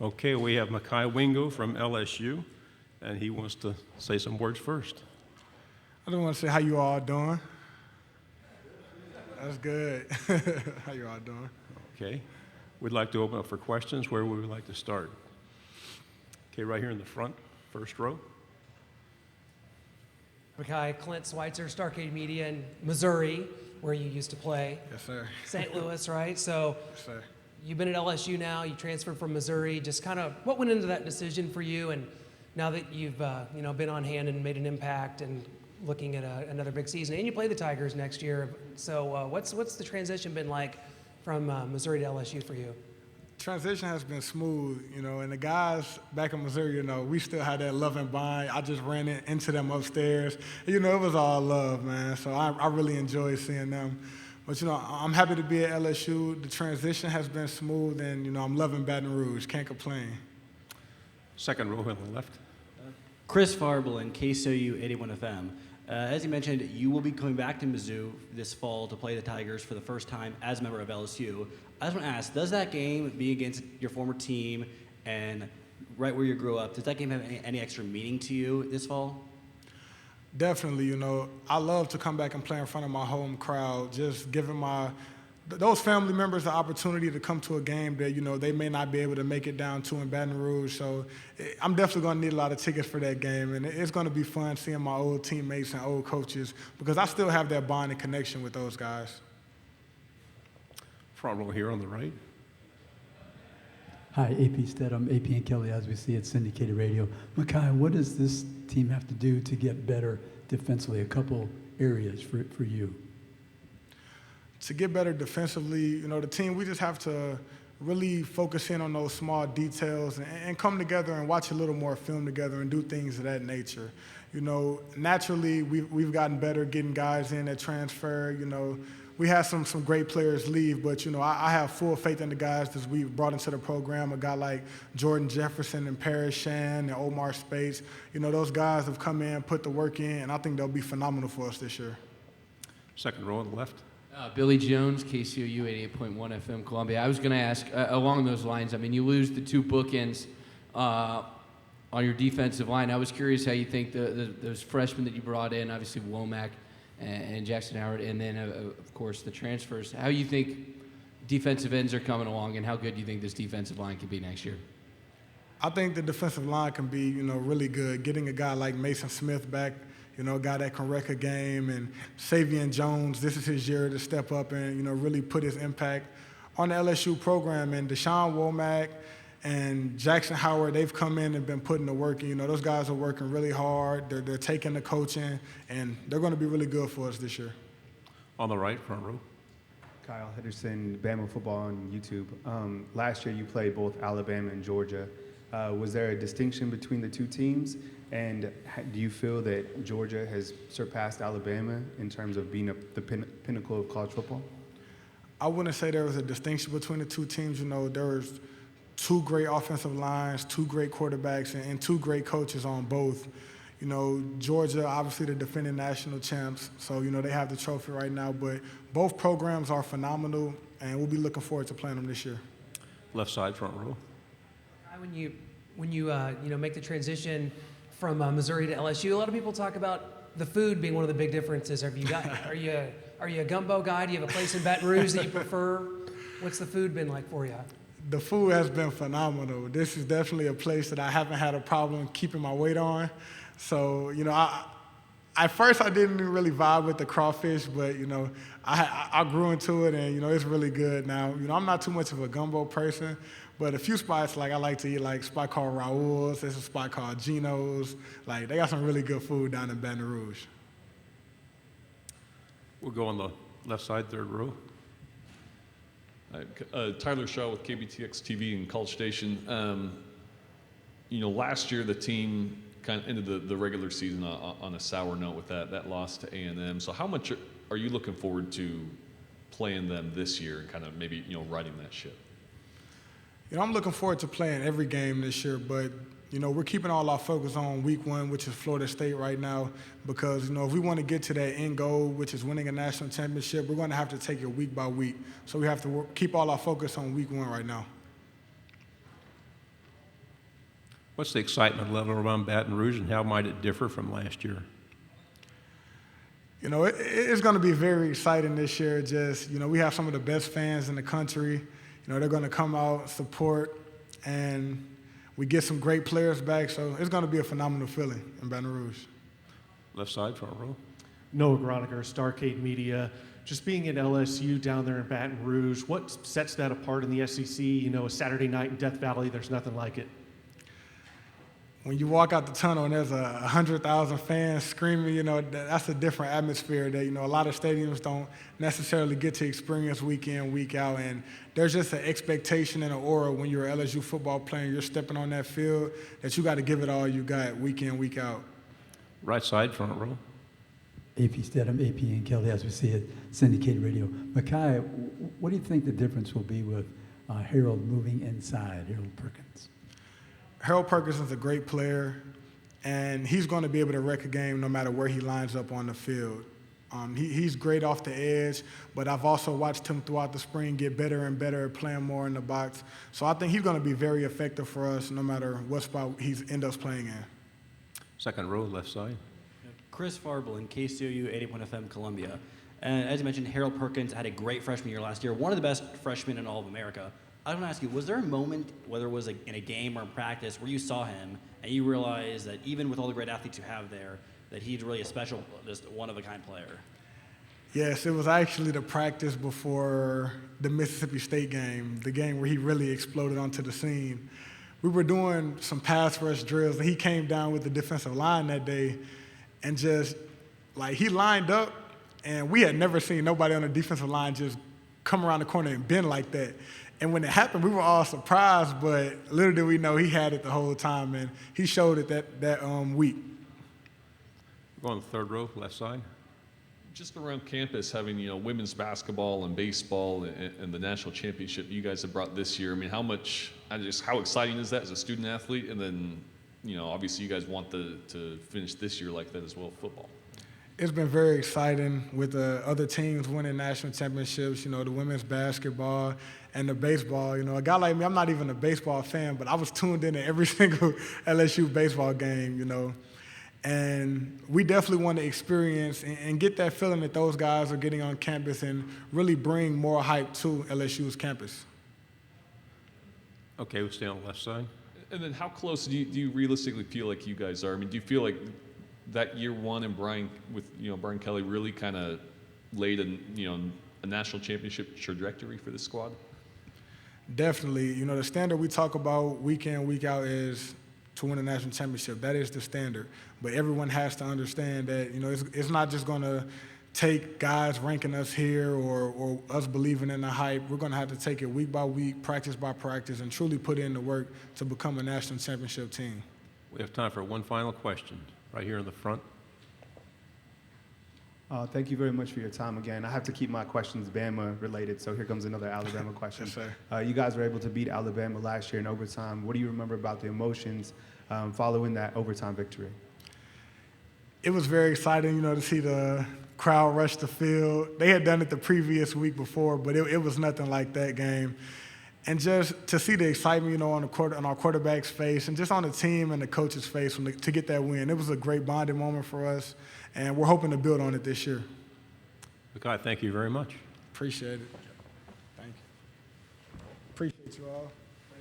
Okay, we have Mekhi Wingo from LSU, and he wants to say some words first. I just want to say how you all doing. That's good. How you all doing? Okay, we'd like to open up for questions. Where would we like to start? Okay, right here in the front, first row. Mekhi, Clint Schweitzer, Starcade Media in Missouri, where you used to play. Yes, sir. St. Louis, right? So Yes, sir. you've been at LSU now. You transferred from Missouri. Just kind of what went into that decision for you? And now that you've been on hand and made an impact and looking at another big season, and you play the Tigers next year. So what's the transition been like from Missouri to LSU for you? Transition has been smooth, and the guys back in Missouri, we still had that love and bond. I just ran into them upstairs. It was all love, man. So I really enjoyed seeing them. But, I'm happy to be at LSU. The transition has been smooth, and, I'm loving Baton Rouge. Can't complain. Second row on the left. Chris Farble in KSOU 81 FM. As you mentioned, you will be coming back to Mizzou this fall to play the Tigers for the first time as a member of LSU. I just want to ask, does that game being against your former team and right where you grew up, does that game have any extra meaning to you this fall? Definitely, I love to come back and play in front of my home crowd, just giving those family members the opportunity to come to a game that, they may not be able to make it down to in Baton Rouge. So I'm definitely going to need a lot of tickets for that game. And it's going to be fun seeing my old teammates and old coaches because I still have that bond and connection with those guys. Front row here on the right. Hi, AP Stedham, AP and Kelly, as we see at syndicated radio. Mekhi, what does this team have to do to get better defensively? A couple areas for you. To get better defensively, the team, we just have to really focus in on those small details and come together and watch a little more film together and do things of that nature. Naturally, we've gotten better getting guys in that transfer. We had some great players leave, but, I have full faith in the guys that we've brought into the program. A guy like Jordan Jefferson and Paris Shan and Omar Spates. Those guys have come in, put the work in, and I think they'll be phenomenal for us this year. Second row on the left. Billy Jones, KCOU 88.1 FM, Columbia. I was going to ask, along those lines, you lose the two bookends on your defensive line. I was curious how you think those freshmen that you brought in, obviously Womack and Jackson Howard, and then, of course, the transfers, how you think defensive ends are coming along and how good you think this defensive line can be next year? I think the defensive line can be, really good. Getting a guy like Mason Smith back, a guy that can wreck a game, and Savion Jones, this is his year to step up and, really put his impact on the LSU program. And Deshaun Womack and Jackson Howard, they've come in and been putting the work in. Those guys are working really hard. They're taking the coaching, and they're going to be really good for us this year. On the right, front row. Kyle Henderson, Bama Football on YouTube. Last year you played both Alabama and Georgia. Was there a distinction between the two teams? And do you feel that Georgia has surpassed Alabama in terms of being the pinnacle of college football? I wouldn't say there was a distinction between the two teams. There was two great offensive lines, two great quarterbacks, and two great coaches on both. Georgia, obviously the defending national champs, so, they have the trophy right now. But both programs are phenomenal, and we'll be looking forward to playing them this year. Left side, front row. When you make the transition from Missouri to LSU, a lot of people talk about the food being one of the big differences. Are you a gumbo guy? Do you have a place in Baton Rouge that you prefer? What's the food been like for you? The food has been phenomenal. This is definitely a place that I haven't had a problem keeping my weight on. So, at first I didn't really vibe with the crawfish, but, I grew into it and, it's really good now. I'm not too much of a gumbo person, but a few spots, I like to eat, a spot called Raoul's. There's a spot called Gino's. They got some really good food down in Baton Rouge. We'll go on the left side, third row. Tyler Shaw with KBTX TV and College Station. Last year the team kind of ended the regular season on a sour note with that loss to A&M. So how much are you looking forward to playing them this year and kind of maybe, riding that ship? I'm looking forward to playing every game this year, but, we're keeping all our focus on week one, which is Florida State right now, because, if we want to get to that end goal, which is winning a national championship, we're going to have to take it week by week. So we have to keep all our focus on week one right now. What's the excitement level around Baton Rouge, and how might it differ from last year? You know, it's going to be very exciting this year. Just, you know, we have some of the best fans in the country. You know, they're going to come out, support, and we get some great players back. So it's going to be a phenomenal feeling in Baton Rouge. Left side, front row. Noah Groninger, Starcade Media. Just being at LSU down there in Baton Rouge, what sets that apart in the SEC? You know, a Saturday night in Death Valley, there's nothing like it. When you walk out the tunnel and there's 100,000 fans screaming, you know, that's a different atmosphere that, you know, a lot of stadiums don't necessarily get to experience week in, week out. And there's just an expectation and an aura when you're an LSU football player, you're stepping on that field, that you got to give it all you got week in, week out. Right side, front row. AP Stedham, AP and Kelly, as we see it, syndicated radio. Mekhi, what do you think the difference will be with Harold moving inside, Harold Perkins? Harold Perkins is a great player, and he's going to be able to wreck a game no matter where he lines up on the field. He's great off the edge, but I've also watched him throughout the spring get better and better at playing more in the box. So I think he's going to be very effective for us no matter what spot he ends up playing in. Second row, left side. Chris Farble in KCOU 81 FM Columbia. And as you mentioned, Harold Perkins had a great freshman year last year, one of the best freshmen in all of America. I want to ask you, was there a moment, whether it was in a game or in practice, where you saw him and you realized that even with all the great athletes you have there, that he's really a special, just one-of-a-kind player? Yes, it was actually the practice before the Mississippi State game, the game where he really exploded onto the scene. We were doing some pass rush drills, and he came down with the defensive line that day, and just, like, he lined up, and we had never seen nobody on the defensive line just come around the corner and bend like that. And when it happened, we were all surprised, but little did we know he had it the whole time, and he showed it that week. Go on the third row, left side. Just around campus, having women's basketball and baseball and the national championship you guys have brought this year. I mean, how exciting is that as a student athlete? And then, obviously you guys want to finish this year like that as well, football. It's been very exciting with the other teams winning national championships, the women's basketball and the baseball. A guy like me, I'm not even a baseball fan, but I was tuned in to every single LSU baseball game, And we definitely want to experience and get that feeling that those guys are getting on campus and really bring more hype to LSU's campus. Okay, we'll stay on the left side. And then how close do you realistically feel like you guys are? I mean, do you feel like that year one and Brian Kelly really kind of laid a national championship trajectory for this squad? Definitely. The standard we talk about week in, week out is to win a national championship. That is the standard. But everyone has to understand that, it's not just going to take guys ranking us here or us believing in the hype. We're going to have to take it week by week, practice by practice, and truly put in the work to become a national championship team. We have time for one final question, right here in the front. Thank you very much for your time again. I have to keep my questions Bama related, so here comes another Alabama question. Yes, sir. You guys were able to beat Alabama last year in overtime. What do you remember about the emotions following that overtime victory? It was very exciting, to see the crowd rush the field. They had done it the previous week before, but it was nothing like that game. And just to see the excitement, on our quarterback's face and just on the team and the coach's face to get that win. It was a great bonding moment for us, and we're hoping to build on it this year. Mekhi, thank you very much. Appreciate it. Thank you. Appreciate you all.